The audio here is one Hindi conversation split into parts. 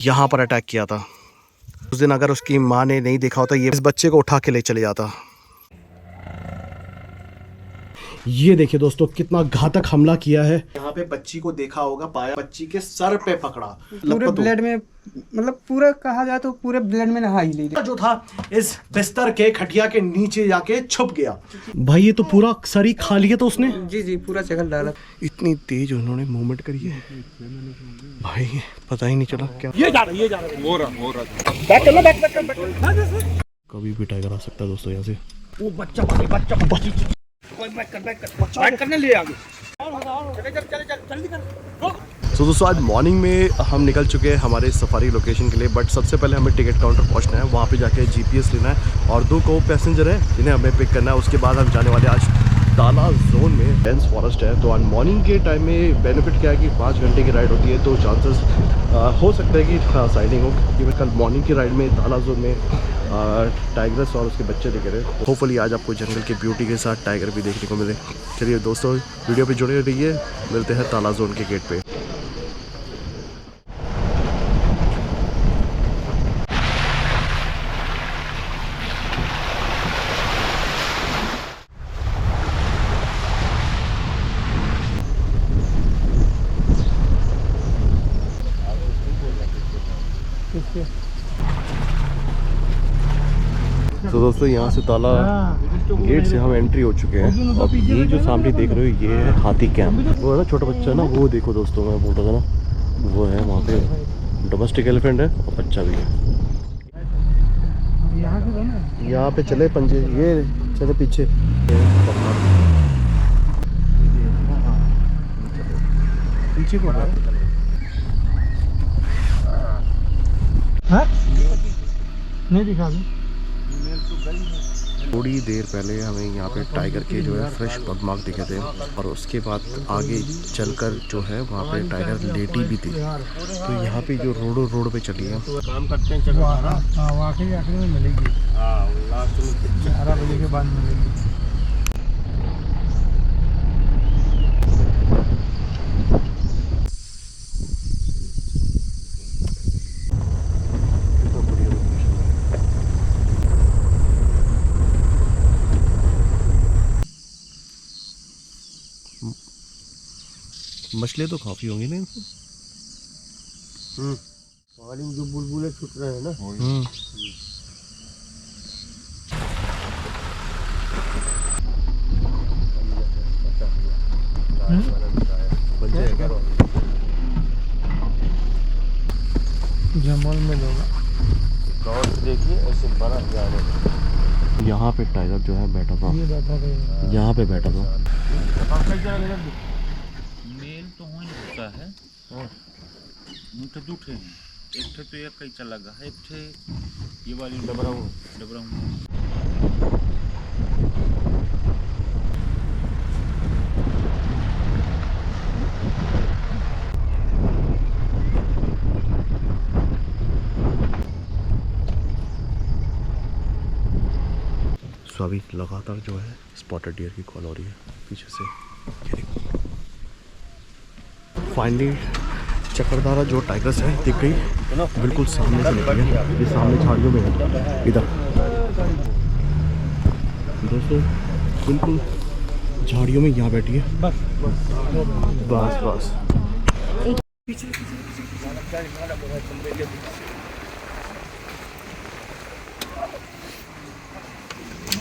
यहाँ पर अटैक किया था। उस दिन अगर उसकी माँ ने नहीं देखा होता, ये इस बच्चे को उठा के ले चले जाता। ये देखिए दोस्तों कितना घातक हमला किया है। यहाँ पे बच्ची को देखा होगा, पाया, बच्ची के सर पे पकड़ा, पूरे ब्लड में, मतलब पूरा कहा जाए तो पूरे ब्लड में नहा ही ली। जो था इस बिस्तर के खटिया के नीचे जाके छुप गया। भाई ये तो पूरा सर ही खा लिया था उसने। जी जी, पूरा चकल डाला। इतनी तेज उन्होंने मूवमेंट करी है भाई, पता ही नहीं चला क्या। ये जा रहा हो रहा बैक करना, बैक कभी भी टाइगर आ सकता है दोस्तों यहाँ से। वो बच्चा बैक करने ले आगे। तो दोस्तों आज मॉर्निंग में हम निकल चुके हैं हमारे सफारी लोकेशन के लिए, बट सबसे पहले हमें टिकट काउंटर पहुंचना है, वहाँ पे जाके जीपीएस लेना है और 2 को पैसेंजर है जिन्हें हमें पिक करना है। उसके बाद हम जाने वाले आज ताला जोन में। डेंस फॉरेस्ट है, तो आज मॉर्निंग के टाइम में बेनिफिट क्या है कि 5 घंटे की राइड होती है, तो चांसेस हो सकता है कि साइडिंग हो, क्योंकि कल मॉर्निंग की राइड में ताला जोन में टाइगर्स और उसके बच्चे दिखे रहे। होपफुली आज आपको जंगल की ब्यूटी के साथ टाइगर भी देखने को मिले। चलिए दोस्तों वीडियो पे जुड़े रहिए, मिलते हैं ताला जोन के गेट पे। तो दोस्तों यहाँ से ताला गेट से हम एंट्री हो चुके हैं। अब ये जो सामने देख रहे हो ये है हाथी कैंप। वो है ना छोटा बच्चा ना, वो देखो दोस्तों मैं बोल रहा था ना, वो है वहाँ पे डोमेस्टिक एलिफेंट है और बच्चा भी है। यहाँ पे चले पंजे, ये चले पीछे। पीछे को नहीं दिखा भी। थोड़ी देर पहले हमें यहाँ पे टाइगर के जो है फ्रेश बगमार्क दिखे थे, और उसके बाद आगे चलकर जो है वहाँ पे टाइगर लेटी भी थी। तो यहाँ पे जो रोड पे चली है, काम करते हैं चलो। आखिरी में मिलेगी। लास्ट में 11 बजे के बाद मिलेगी। मछलियाँ तो काफी होंगी ना। पानी में जो बुलबुले छूट रहे हैं ना। जंगल में लोग देखिए ऐसे बड़ा जाने। यहाँ पे टाइगर जो है बैठा था, ये बैठा था यहाँ पे बैठा था। मेल तो वहीं होता है, तो 2 ठे हैं, एक ठे तो एक कहीं चला गया है, एक ठे ये वाली डबरा तो अभी लगातार जो है स्पॉटेड डियर की कॉल हो रही है पीछे से। ये देखो फाइनली चक्रधारा जो टाइगर्स है दिख गई, बिल्कुल सामने से निकली है। ये सामने झाड़ियों में है, इधर दोस्तों बिल्कुल झाड़ियों में यहाँ बैठी है। बस बस बस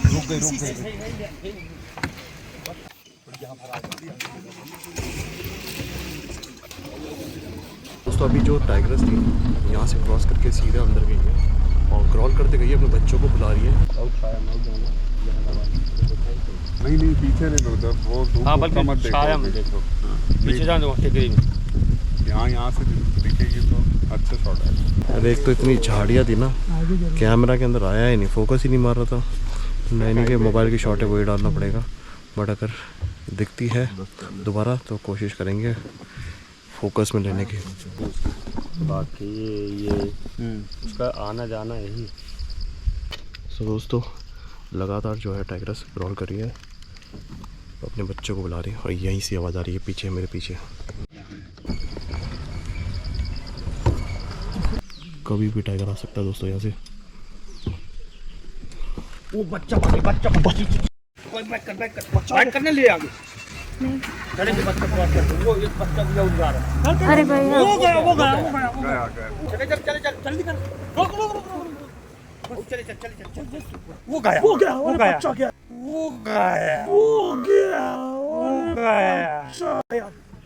रुक गई। दोस्तों अभी जो टाइगर्स थी यहाँ से क्रॉस करके सीधे अंदर गई है और क्रॉल करते गई अपने बच्चों को बुला रही है। नहीं पीछे नहीं उधर वो धूप मत देखो, पीछे जाने दो टेकरी में। यहाँ से दिखेगी तो अच्छे शॉट है। अरे एक तो इतनी झाड़ियाँ थी ना, कैमरा के अंदर आया ही नहीं, फोकस ही नहीं मार रहा था। नैनी के मोबाइल की शॉट है वही डालना पड़ेगा, बट अगर दिखती है दोबारा तो कोशिश करेंगे फोकस में लेने की। बाकी ये उसका आना जाना यही। तो दोस्तों लगातार जो है टाइगर्स क्रॉल कर रही है, अपने बच्चों को बुला रही है और यहीं से आवाज़ आ रही है पीछे, मेरे पीछे। कभी भी टाइगर आ सकता है दोस्तों यहाँ से। वो बच्चा बैक करने ले आगे चले के बच्चा क्रॉस कर वो एक बच्चा भी उड़ रहा है। अरे भैया वो गया गया चले जल्दी कर रोक चले वो गया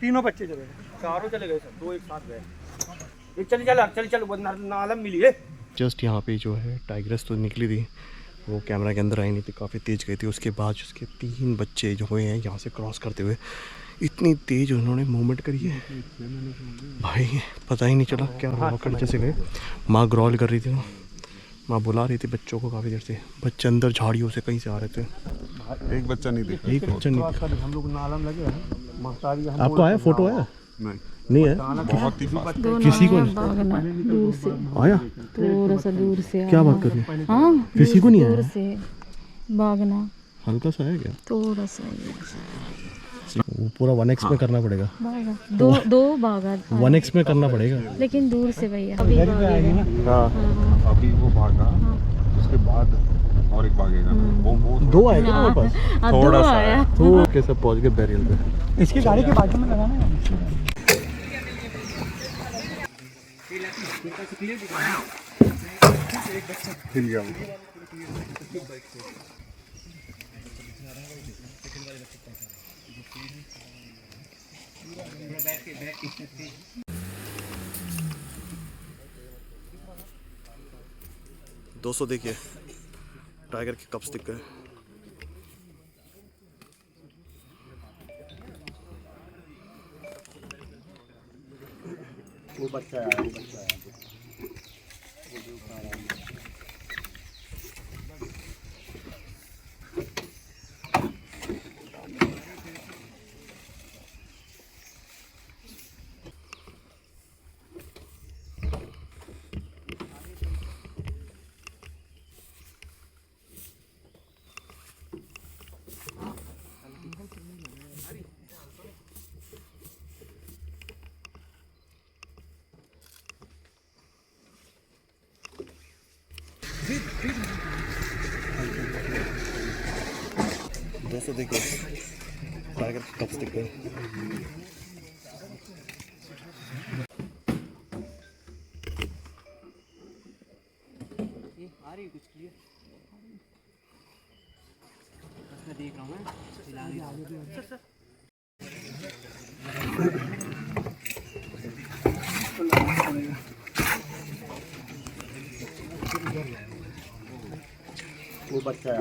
तीनों बच्चे चले गए, चारों चले गए सर, दो एक साथ गए। ये चल वो नालम मिली है। जस्ट यहाँ पे जो है टाइग्रेस तो निकली थी, वो कैमरा के अंदर आई नहीं थी, काफ़ी तेज़ गई थी। उसके बाद उसके 3 बच्चे जो हुए हैं यहाँ से क्रॉस करते हुए, इतनी तेज़ उन्होंने मूवमेंट करी है भाई, पता ही नहीं चला क्या हुआ, नीचे से गए। माँ ग्रॉल कर रही थी, माँ बुला रही थी बच्चों को काफ़ी देर से। बच्चे अंदर झाड़ियों से कहीं से आ रहे थे, एक बच्चा नहीं दिखा। एक बच्चा नहीं। हम लोग नालम लगे हैं, आपको आया फोटो आया? नहीं है, बहुत ही फास्ट। किसी को भागना दूर से आया? थोड़ा सा दूर से क्या बात कर रहे हैं? हाँ किसी को नहीं दूर आया? से भागना हल्का सा है क्या? थोड़ा सा वो पूरा 1x में करना पड़ेगा, भागा दो भागा 1x में करना पड़ेगा। लेकिन दूर से भैया अभी भागेगा। हाँ अभी वो भागा, उसके बाद और एक भागेगा। वो 2 आएगा ना मेरे पास, थोड़ा सा आया तो कैसे पहुंच गए बैरियल पे। इसकी गाड़ी के बाजू में लगाना है। हिल गया वो। दोस्तों देखिए टाइगर के कप्स दिख गए। वो बच्चा आया, दोस्तों देखिए टाइगर के कप्स दिख गए। आ रही कुछ क्लियर मैं देख रहा हूँ वो बच्चा आया,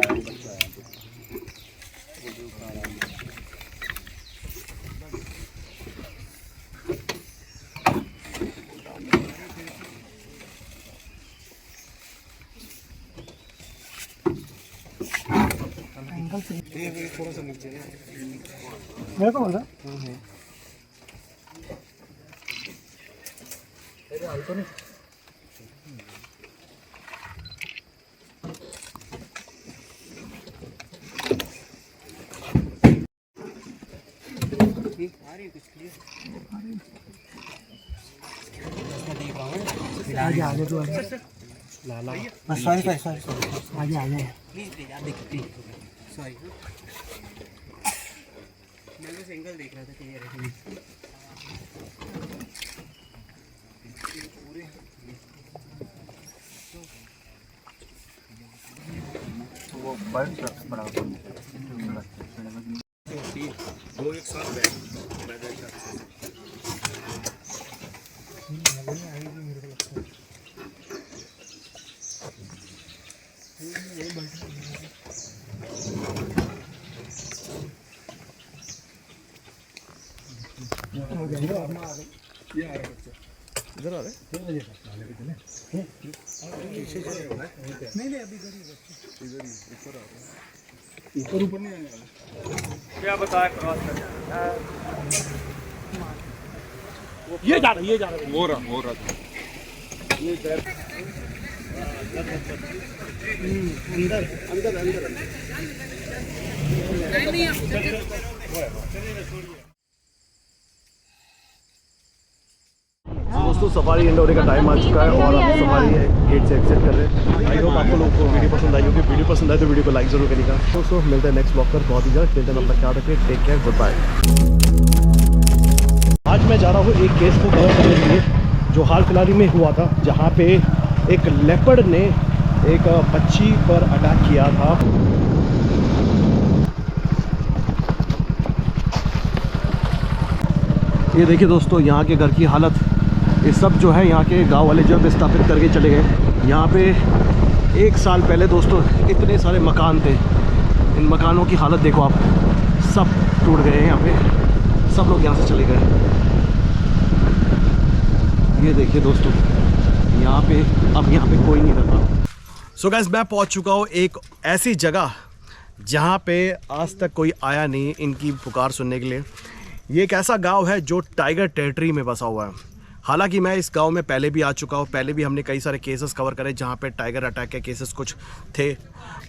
थोड़ा सा नीचे मेरे को बोल रहा आ रही कुछ क्लियर मैं देख रहा हूँ आगे तो लाला सॉरी आगे प्लीज यार देख प्लीज सॉरी मैं बस एंगल देख रहा था क्लियर है वो बड़ा दो एक साथ इधर आ रहे ऊपर नहीं आएगा। क्या बताया क्रॉस कर ये जा रहा हो रहा दोस्तों सफारी एंड होने का टाइम आ चुका है और अब सफारी गेट से एग्जिट कर रहे हैं। आई होप आपको लोगों को वीडियो पसंद आई होगी। वीडियो पसंद आए तो वीडियो को लाइक जरूर करिएगा। दोस्तों मिलते हैं नेक्स्ट ब्लॉग पर बहुत ही जल्द। टिल देन अपना ख्याल रखिए। Take care, good bye. आज मैं जा रहा हूँ एक केस को कवर करने के लिए जो हाल फिलहाल में हुआ था, जहाँ पे एक लेपर्ड ने एक बच्ची पर अटैक किया था। ये देखिए दोस्तों यहाँ के घर की हालत, ये सब जो है यहाँ के गांव वाले जो विस्थापित करके चले गए। यहाँ पे 1 साल पहले दोस्तों इतने सारे मकान थे, इन मकानों की हालत देखो आप, सब टूट गए हैं। यहाँ पे सब लोग यहाँ से चले गए। ये देखिए दोस्तों यहाँ पे अब यहाँ पे कोई नहीं रहता। सो गाइस मैं पहुँच चुका हूँ एक ऐसी जगह जहाँ पे आज तक कोई आया नहीं इनकी पुकार सुनने के लिए। ये एक ऐसा गांव है जो टाइगर टेरिटरी में बसा हुआ है। हालांकि मैं इस गांव में पहले भी आ चुका हूँ, पहले भी हमने कई सारे केसेस कवर करे जहाँ पे टाइगर अटैक के केसेस कुछ थे।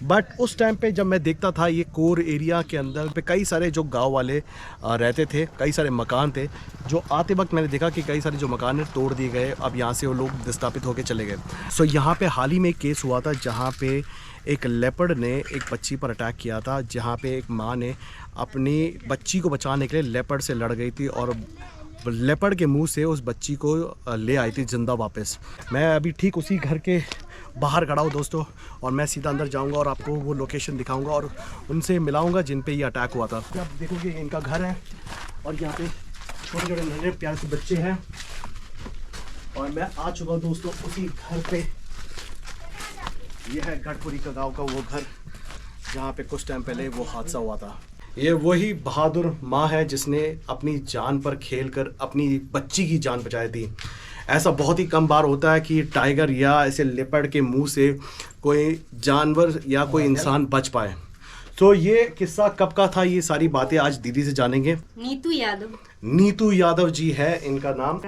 बट उस टाइम पे जब मैं देखता था ये कोर एरिया के अंदर पे कई सारे जो गांव वाले रहते थे, कई सारे मकान थे, जो आते वक्त मैंने देखा कि कई सारे जो मकान हैं तोड़ दिए गए। अब यहाँ से वो लोग विस्थापित होकर चले गए। सो यहाँ पे हाल ही में एक केस हुआ था जहाँ पे एक लेपर्ड ने एक बच्ची पर अटैक किया था, जहाँ पे एक माँ ने अपनी बच्ची को बचाने के लिए लेपर्ड से लड़ गई थी और लेपर्ड के मुंह से उस बच्ची को ले आई थी जिंदा वापस। मैं अभी ठीक उसी घर के बाहर खड़ा हूँ दोस्तों, और मैं सीधा अंदर जाऊँगा और आपको वो लोकेशन दिखाऊँगा और उनसे मिलाऊँगा जिन पे ये अटैक हुआ था। आप देखोगे इनका घर है और यहाँ पे छोटे छोटे नन्हे प्यारे से बच्चे हैं। और मैं आ चुका हूँ दोस्तों उसी घर पे। ये है गढ़पुरी का गांव का वो घर जहाँ पे कुछ टाइम पहले वो हादसा हुआ था। ये वही बहादुर माँ है जिसने अपनी जान पर खेलकर अपनी बच्ची की जान बचाई थी। ऐसा बहुत ही कम बार होता है कि टाइगर या ऐसे लेपर्ड के मुंह से कोई जानवर या कोई इंसान बच पाए। तो ये किस्सा कब का था, ये सारी बातें आज दीदी से जानेंगे। नीतू यादव जी है इनका नाम,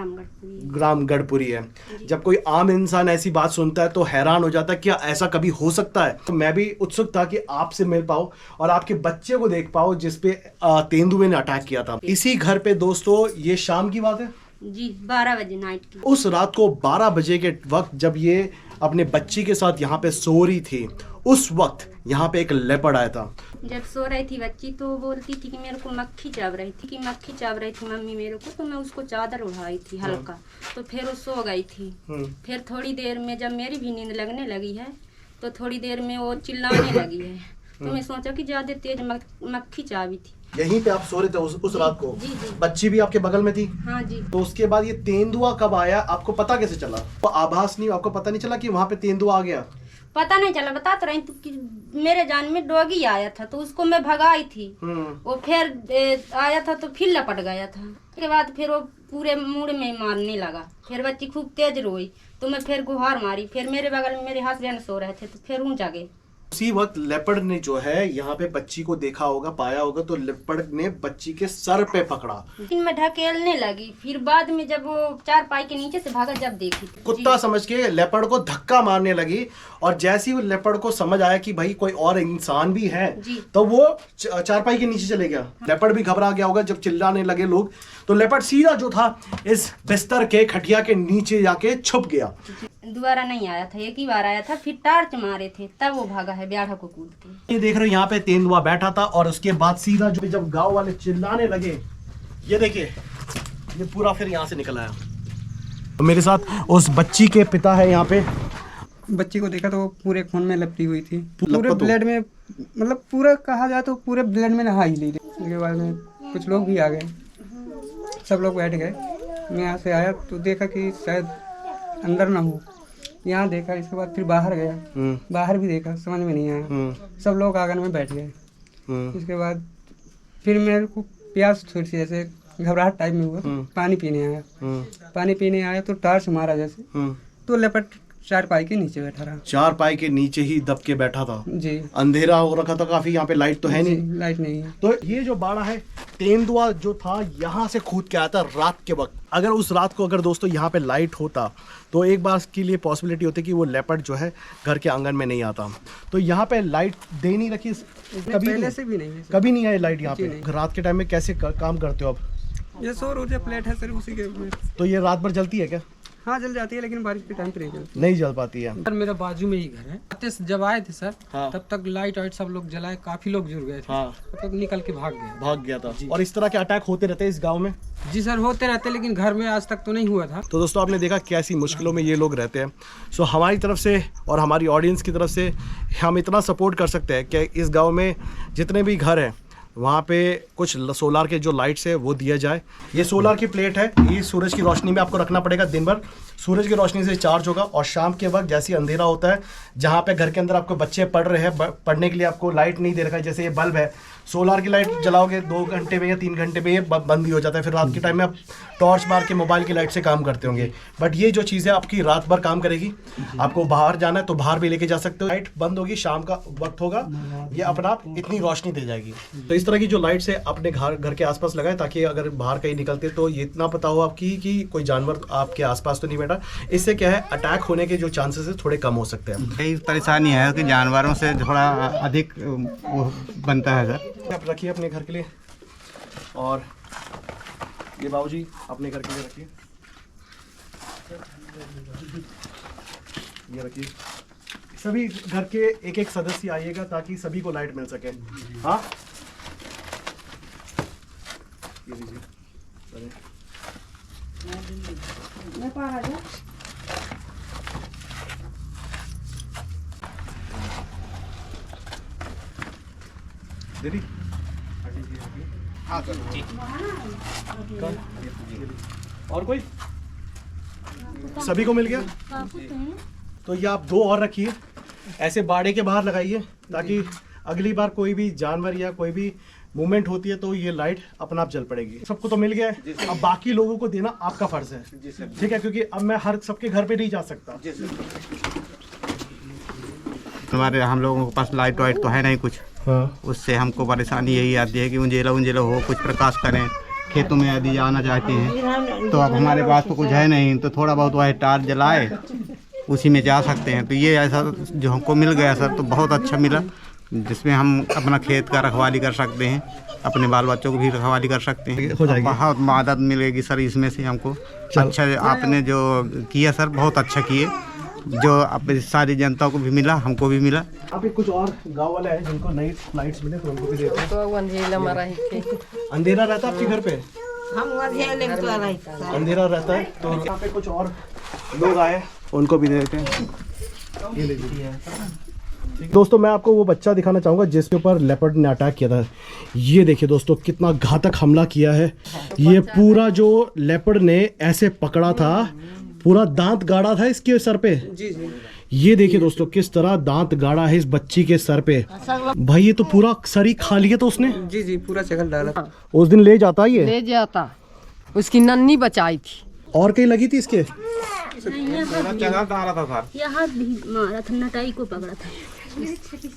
ग्राम गढ़पुरी है। जब कोई आम इंसान ऐसी बात सुनता है तो हैरान हो जाता है क्या ऐसा कभी हो सकता है। तो मैं भी उत्सुक था कि आपसे मिल पाऊं और आपके बच्चे को देख पाऊं जिसपे तेंदुए ने अटैक किया था। इसी घर पे दोस्तों ये शाम की बात है जी, 12 बजे नाइट की। उस रात को 12 बजे के वक्त जब ये अपने बच्ची के साथ यहाँ पे सो रही थी, उस वक्त यहाँ पे एक लेपर्ड आया था। जब सो रही थी बच्ची तो बोलती थी कि मेरे को मक्खी चाव रही थी मम्मी मेरे को, तो मैं उसको चादर उड़ाई थी हल्का, तो फिर वो सो गई थी। फिर थोड़ी देर में जब मेरी भी नींद लगने लगी है तो थोड़ी देर में वो चिल्लाने लगी है, तो मैं सोचा कि ज्यादा तेज मक्खी चावी थी। यहीं पे आप सो रहे थे उस रात को? जी जी। बच्ची भी आपके बगल में थी? हाँ जी। तो उसके बाद ये तेंदुआ कब आया, आपको पता कैसे चला? तो आभास नहीं, आपको पता नहीं चला कि वहाँ पे तेंदुआ आ गया? पता नहीं चला, बता तो रही थी कि मेरे जान में डॉगी आया था तो उसको मैं भगाई थी। वो फिर आया था तो फिर लपट गया था। उसके बाद फिर वो पूरे मूड में मारने लगा। फिर बच्ची खूब तेज रोई तो मैं फिर गुहार मारी। फिर मेरे बगल में मेरे हस्बैंड सो रहे थे तो फिर हूँ जागे। उसी वक्त लेपर्ड ने जो है यहाँ पे बच्ची को देखा होगा, पाया होगा, तो लेपर्ड ने बच्ची के सर पे पकड़ा। मैं ढकेलने लगी, फिर बाद में जब वो 4 पाई के नीचे से भागा जब देखी कुत्ता समझ के लेपर्ड को धक्का मारने लगी। और जैसे ही वो लेपर्ड को समझ आया कि भाई कोई और इंसान भी है तो वो 4 पाई के नीचे चले गया। लेपर्ड भी घबरा गया होगा जब चिल्लाने लगे लोग, तो लेपर्ड सीधा जो था इस बिस्तर के खटिया के नीचे जाके छुप गया। दोबारा नहीं आया था, एक ही बार आया था, फिर टार्च मारे थे तब वो भागा है ब्याढ़ा को कूद के। ये देख रहे हो यहाँ पे तेंदुआ बैठा था और उसके बाद सीधा जो जब गांव वाले चिल्लाने लगे, ये देखिए ये पूरा फिर यहाँ से निकल आया। तो मेरे साथ उस बच्ची के पिता है यहाँ पे। बच्ची को देखा तो वो पूरे खून में लपटी हुई थी, पूरे ब्लड में, मतलब पूरा कहा जाए तो पूरे ब्लड में नहा ही ली थी। उसके बाद में कुछ लोग भी आ गए, सब लोग बैठ गए। मैं यहाँ से आया तो देखा कि शायद अंदर ना हो, यहाँ देखा। इसके बाद फिर बाहर गया, बाहर भी देखा, समझ में नहीं आया। सब लोग आंगन में बैठ गए। इसके बाद फिर मेरे को प्यास थोड़ी सी ऐसे घबराहट टाइप में हुआ, पानी पीने आया तो टार्च मारा जैसे, तो लेपर्ड 4 पाई के नीचे बैठा रहा। 4 पाई के नीचे ही दब के बैठा था जी। अंधेरा हो रखा था काफी, यहाँ पे लाइट तो है नहीं, लाइट नहीं है। तो ये जो बाड़ा है, तेंदुआ जो था यहाँ से कूद के आया था रात के वक्त। अगर उस रात को अगर दोस्तों यहाँ पे लाइट होता तो एक बार के लिए पॉसिबिलिटी होती कि वो लेपर्ड जो है घर के आंगन में नहीं आता। तो यहाँ पे लाइट दे नहीं रखी कभी, पहले से भी नहीं, कभी नहीं आई लाइट यहाँ पे। रात के टाइम में कैसे काम करते हो अब? ये सौर ऊर्जा प्लेट है सर, उसी के ऊपर। तो ये रात भर जलती है क्या? हाँ जल जाती है, लेकिन बारिश के टाइम पे नहीं जलती। नहीं जल पाती है। सर मेरा बाजू में ही घर है। आते जब आए थे सर, हाँ। तब तक लाइट वाइट सब लोग जलाए, काफी लोग जुड़ गए थे। हाँ। तब तक निकल के भाग गया था। और इस तरह के अटैक होते रहते हैं इस गांव में? जी सर होते रहते, लेकिन घर में आज तक तो नहीं हुआ था। तो दोस्तों आपने देखा कैसी मुश्किलों में ये लोग रहते हैं। सो हमारी तरफ से और हमारी ऑडियंस की तरफ से हम इतना सपोर्ट कर सकते हैं कि इस गांव में जितने भी घर हैं वहाँ पे कुछ सोलार के जो लाइट्स है वो दिया जाए। ये सोलार की प्लेट है, ये सूरज की रोशनी में आपको रखना पड़ेगा। दिन भर सूरज की रोशनी से चार्ज होगा और शाम के वक्त जैसे अंधेरा होता है, जहाँ पे घर के अंदर आपको बच्चे पढ़ रहे हैं, पढ़ने के लिए आपको लाइट नहीं दे रखा है, जैसे ये बल्ब है, सोलार की लाइट जलाओगे 2 घंटे में या 3 घंटे में ये बंद ही हो जाता है। फिर रात के टाइम में आप टॉर्च मार के मोबाइल की लाइट से काम करते होंगे, बट ये जो चीज़ है आपकी रात भर काम करेगी। आपको बाहर जाना है तो बाहर भी लेके जा सकते हो। लाइट बंद होगी, शाम का वक्त होगा, ये अपना आप इतनी रोशनी दे जाएगी। तो इस तरह की जो लाइट्स है अपने घर के आसपास लगाए, ताकि अगर बाहर कहीं निकलते तो ये इतना पता हो आपकी कि कोई जानवर आपके आसपास तो नहीं बैठा। इससे क्या है, अटैक होने के जो चांसेस है थोड़े कम हो सकते हैं। यही परेशानी है कि जानवरों से थोड़ा अधिक वो बनता है सर। आप रखिए अपने घर के लिए, और ये बाबूजी अपने घर के लिए रखिए, ये रखिए। सभी घर के एक एक सदस्य आइएगा ताकि सभी को लाइट मिल सके। हाँ ये लीजिए। दीदी और कोई सभी को मिल गया? तो ये आप 2 और रखिए, ऐसे बाड़े के बाहर लगाइए, ताकि अगली बार कोई भी जानवर या कोई भी मूवमेंट होती है तो ये लाइट अपना आप जल पड़ेगी। सबको तो मिल गया है, अब बाकी लोगों को देना आपका फर्ज है, ठीक है? क्योंकि अब मैं हर सबके घर पे नहीं जा सकता। हमारे हम लोगों के पास लाइट वाइट तो है नहीं कुछ। हाँ। उससे हमको परेशानी यही आती है कि उंजेला हो, कुछ प्रकाश करें। खेतों में यदि जाना चाहते हैं तो अब हमारे पास तो कुछ है नहीं, तो थोड़ा बहुत वह टार्च जलाए उसी में जा सकते हैं। तो ये ऐसा जो हमको मिल गया सर, तो बहुत अच्छा मिला, जिसमें हम अपना खेत का रखवाली कर सकते हैं, अपने बाल बच्चों को भी रखवाली कर सकते हैं। हो जाएगी। बहुत मदद मिलेगी सर इसमें से हमको। अच्छा आपने जो किया सर, बहुत अच्छा किए, जो अपनी सारी जनता को भी मिला, हमको भी मिला। अभी कुछ और गांव वाले हैं जिनको नई लाइट्स मिले तो उनको भी देते हैं। अंधेरा रहता है आपके घर पे? अंधेरा रहता है तो यहाँ पे कुछ और लोग आए, उनको भी देते हैं। ये लीजिए। दोस्तों मैं आपको वो बच्चा दिखाना चाहूँगा जिसके ऊपर लेपर्ड ने अटैक किया था। ये देखिए दोस्तों कितना घातक हमला किया है। ये पूरा जो लेपर्ड ने ऐसे पकड़ा था, पूरा दांत गाड़ा था इसके सर पे। जी जी। ये देखिए दोस्तों किस तरह दांत गाड़ा है इस बच्ची के सर पे। भाई ये तो पूरा सर ही खा लिया था उसने। जी जी पूरा चगल डाला था। उस दिन ले जाता ये? ले जाता, उसकी नन्नी बचाई थी। और कहीं लगी थी इसके? यहाँ भी मारा था, नटाई को पकड़ा था।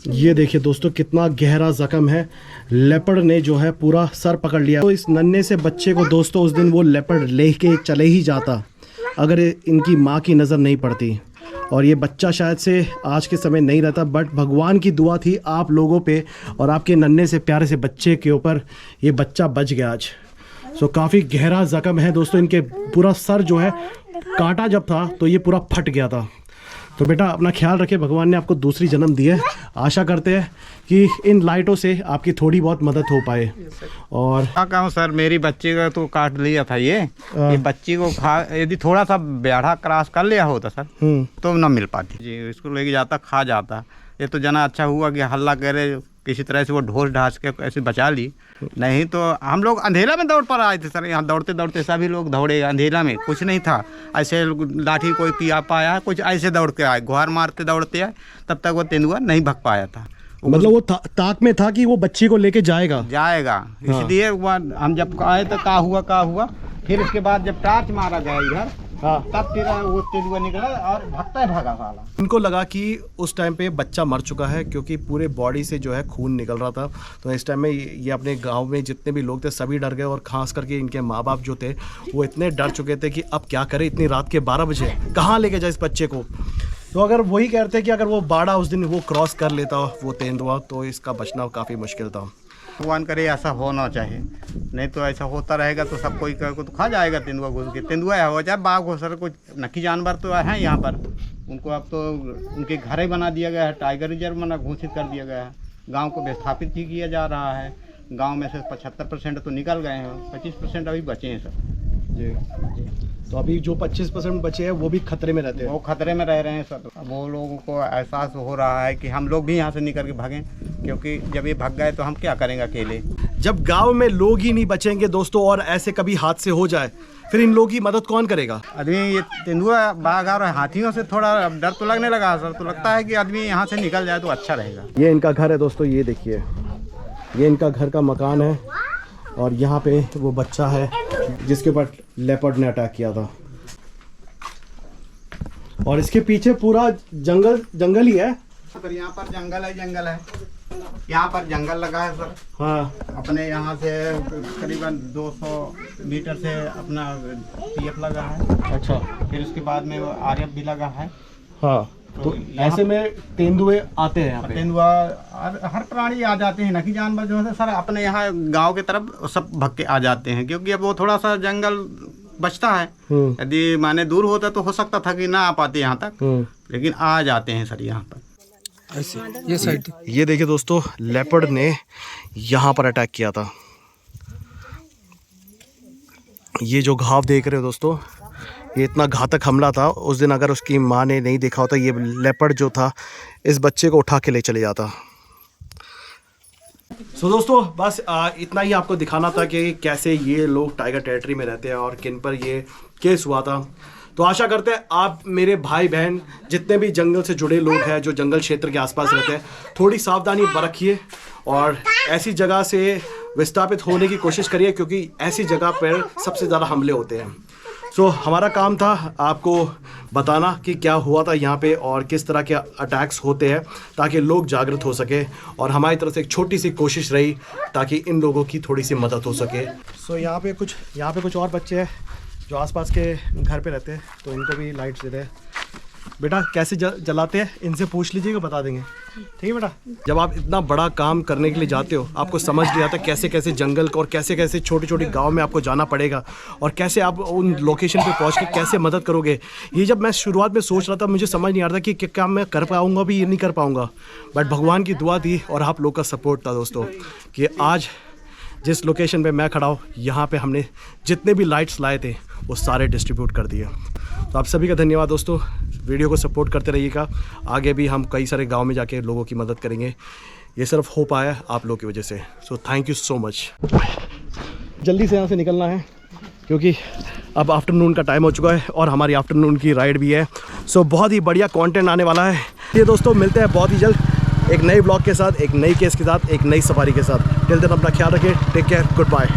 ये देखिए दोस्तों कितना गहरा जख्म है। लेपर्ड ने जो है पूरा सर पकड़ लिया। तो इस नन्हे से बच्चे को दोस्तों उस दिन वो लेपर्ड लेके चले ही जाता अगर इनकी माँ की नज़र नहीं पड़ती। और ये बच्चा शायद से आज के समय नहीं रहता, बट भगवान की दुआ थी आप लोगों पे और आपके नन्हे से प्यारे से बच्चे के ऊपर, ये बच्चा बच गया आज। सो काफ़ी गहरा जख्म है दोस्तों। इनके पूरा सर जो है काटा जब था तो ये पूरा फट गया था। तो बेटा अपना ख्याल रखें, भगवान ने आपको दूसरी जन्म दी है। आशा करते हैं कि इन लाइटों से आपकी थोड़ी बहुत मदद हो पाए। और क्या कहूँ सर, मेरी बच्ची का तो काट लिया था ये बच्ची को यदि थोड़ा सा बेड़ा क्रॉस कर लिया होता सर तो ना मिल पाती जी। इसको लेके जाता, खा जाता। ये तो जना अच्छा हुआ कि हल्ला करे, किसी तरह से वो ढोस ढास के ऐसे बचा ली, नहीं तो हम लोग अंधेरा में दौड़ पर आए थे सर। यहाँ दौड़ते दौड़ते सभी लोग दौड़े, अंधेरा में कुछ नहीं था, ऐसे लाठी कोई पिया पाया, कुछ ऐसे दौड़ के आए, गुहार मारते दौड़ते आए, तब तक वो तेंदुआ नहीं भग पाया था। मतलब वो ताक में था कि वो बच्ची को लेके जाएगा। इसलिए हम जब आए तो का हुआ, फिर इसके बाद जब टार्च मारा गया इधर, तब फिर वो तेंदुआ निकला और भागा वाला। इनको लगा कि उस टाइम पे बच्चा मर चुका है, क्योंकि पूरे बॉडी से जो है खून निकल रहा था। तो इस टाइम में ये अपने गांव में जितने भी लोग थे सभी डर गए, और खास करके इनके माँ बाप जो थे वो इतने डर चुके थे कि अब क्या करें, इतनी रात के 12 बजे कहाँ लेके जाए इस बच्चे को। तो अगर वही कहते कि अगर वो बाड़ा उस दिन वो क्रॉस कर लेता वो तेंदुआ, तो इसका बचना काफ़ी मुश्किल था। भगवान करे ऐसा होना चाहिए, नहीं तो ऐसा होता रहेगा तो सब कोई को तो खा जाएगा तेंदुआ घुस के। तेंदुआ हो चाहे बाघ हो, सर कुछ नक्की जानवर तो हैं यहाँ पर, उनको अब तो उनके घर ही बना दिया गया है, टाइगर रिजर्व बना घोषित कर दिया गया है। गांव को विस्थापित ही किया जा रहा है। गांव में से 75% तो निकल गए हैं, 25% अभी बचे हैं सर। जी। तो अभी जो 25% बचे हैं वो भी खतरे में रहते हैं। वो खतरे में रह रहे हैं सर। वो लोगों को एहसास हो रहा है कि हम लोग भी यहाँ से निकल के भागें, क्योंकि जब ये भाग गए तो हम क्या करेंगे अकेले। जब गांव में लोग ही नहीं बचेंगे दोस्तों और ऐसे कभी हादसे हो जाए, फिर इन लोगों की मदद कौन करेगा? आदमी ये तेंदुआ बाघ और हाथियों से थोड़ा डर तो लगने लगा सर। तो लगता है कि आदमी यहाँ से निकल जाए तो अच्छा रहेगा। ये इनका घर है दोस्तों, ये देखिए, ये इनका घर का मकान है और यहाँ पे वो बच्चा है जिसके ऊपर लेपर्ड ने अटैक किया था। और इसके पीछे पूरा जंगल ही है। सर यहाँ पर जंगल है, यहाँ पर जंगल लगा है सर। हाँ, अपने यहाँ से करीबन 200 मीटर से अपना पीएफ लगा है। अच्छा। फिर उसके बाद में आरएफ भी लगा है। हाँ, तो ऐसे में तेंदुए आते हैं यहाँ पे। तेंदुआ हर प्राणी आ जाते हैं, नकी जानवर जो है सर अपने यहाँ गांव की तरफ सब भग के आ जाते हैं, क्योंकि अब वो थोड़ा सा जंगल बचता है। यदि माने दूर होता तो हो सकता था कि ना आ पाते यहाँ तक, लेकिन आ जाते हैं सर यहाँ पर। ऐसे ये साइड ये देखिए दोस्तों, लेपर्ड ने यहाँ पर अटैक किया था। ये जो घाव देख रहे हो दोस्तों, ये इतना घातक हमला था। उस दिन अगर उसकी माँ ने नहीं देखा होता, ये लेपर्ड जो था इस बच्चे को उठा के ले चले जाता। दोस्तों बस इतना ही आपको दिखाना था कि कैसे ये लोग टाइगर टेरिटरी में रहते हैं और किन पर ये केस हुआ था। तो आशा करते हैं आप मेरे भाई बहन जितने भी जंगल से जुड़े लोग हैं, जो जंगल क्षेत्र के आसपास रहते हैं, थोड़ी सावधानी बरतिए और ऐसी जगह से विस्थापित होने की कोशिश करिए, क्योंकि ऐसी जगह पर सबसे ज़्यादा हमले होते हैं। हमारा काम था आपको बताना कि क्या हुआ था यहाँ पे और किस तरह के अटैक्स होते हैं, ताकि लोग जागृत हो सके और हमारी तरफ से एक छोटी सी कोशिश रही ताकि इन लोगों की थोड़ी सी मदद हो सके। यहाँ पे कुछ और बच्चे हैं जो आसपास के घर पे रहते हैं, तो इनको भी लाइट्स दे रहे हैं। बेटा कैसे जलाते हैं इनसे पूछ लीजिएगा, बता देंगे। ठीक है बेटा। जब आप इतना बड़ा काम करने के लिए जाते हो, आपको समझ नहीं आता कैसे कैसे जंगल को और कैसे कैसे छोटे छोटे गांव में आपको जाना पड़ेगा और कैसे आप उन लोकेशन पे पहुंच के कैसे मदद करोगे। ये जब मैं शुरुआत में सोच रहा था, मुझे समझ नहीं आ रहा था कि क्या मैं कर पाऊँगा भी, ये नहीं कर पाऊँगा। बट भगवान की दुआ थी और आप लोग का सपोर्ट था दोस्तों, कि आज जिस लोकेशन पे मैं खड़ा हूँ, यहाँ पे हमने जितने भी लाइट्स लाए थे वो सारे डिस्ट्रीब्यूट कर दिए। तो आप सभी का धन्यवाद दोस्तों। वीडियो को सपोर्ट करते रहिएगा। आगे भी हम कई सारे गांव में जाके लोगों की मदद करेंगे। ये सिर्फ हो पाया आप लोगों की वजह से। So thank you so much. जल्दी से यहाँ से निकलना है क्योंकि अब आफ्टरनून का टाइम हो चुका है और हमारी आफ्टरनून की राइड भी है। सो बहुत ही बढ़िया कंटेंट आने वाला है। ये दोस्तों मिलते हैं बहुत ही जल्द एक नए ब्लॉग के साथ, एक नई केस के साथ, एक नई सफारी के साथ। टिल देन अपना ख्याल रखें। Take care, good bye.